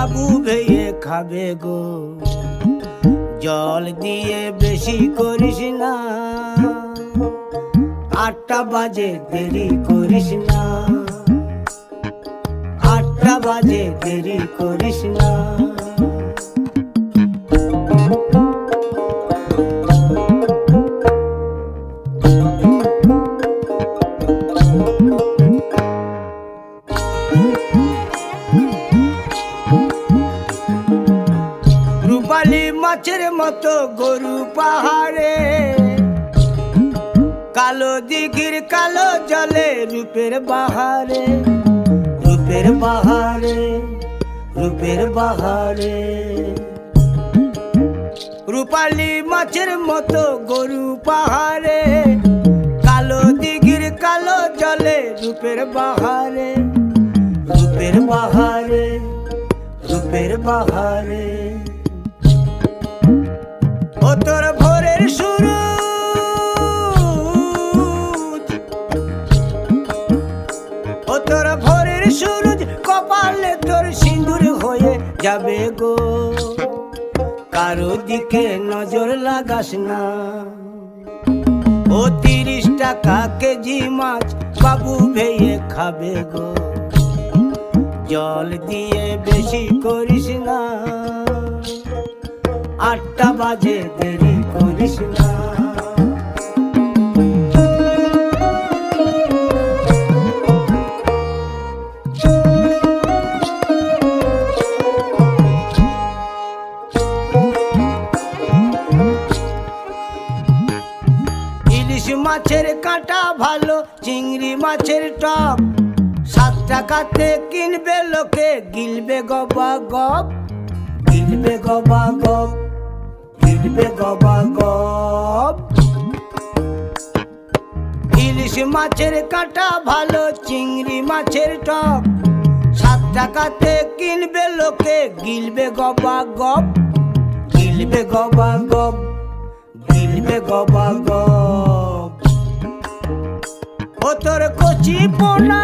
বাবু ভেয়ে খাবে গো। জল দিয়ে বেশি করিস না, 8টা বাজে দেরি করিস না, 8টা বাজে দেরি করিস না। রূপালী মাছের মতো গরু পাহাড়ে, কালো দিঘির কালো জলে রূপের বাহারে, রূপের বাহারে, রূপের বাহারে। রূপালী মাছের মতো গরু পাহাড়ে, কালো দিঘির কালো জলে রূপের বাহারে, রূপের বাহারে, রূপের বাহারে। ও তোর ভোরের সুরুজ, ও তোর ভোরের সুরুজ, কপালে তোর সিঁদুর হয়ে যাবে গো। কারো দিকে নজর লাগাস না, ও 30 টাকা কেজি মাছ বাবু ভেয়ে খাবে গো। জল দিয়ে বেশি করিস না, 8টা বাজে দেরি করিস না। ইলিশ মাছের কাঁটা ভালো, চিংড়ি মাছের টক, 7 টাকাতে কিনবে লোকে, গিলবে গবা গপ, গিলবে গবা গপ, গিলবে গবা গপ। ইলিশ মাছের কাঁটা ভালো, চিংড়ি মাছের টক, 7 টাকাতে কিনবে লোকে, গিলবে গবা গপ, গিলবে গবা গপ, গিলবে গবা গপ। ও তোর কচি পোনা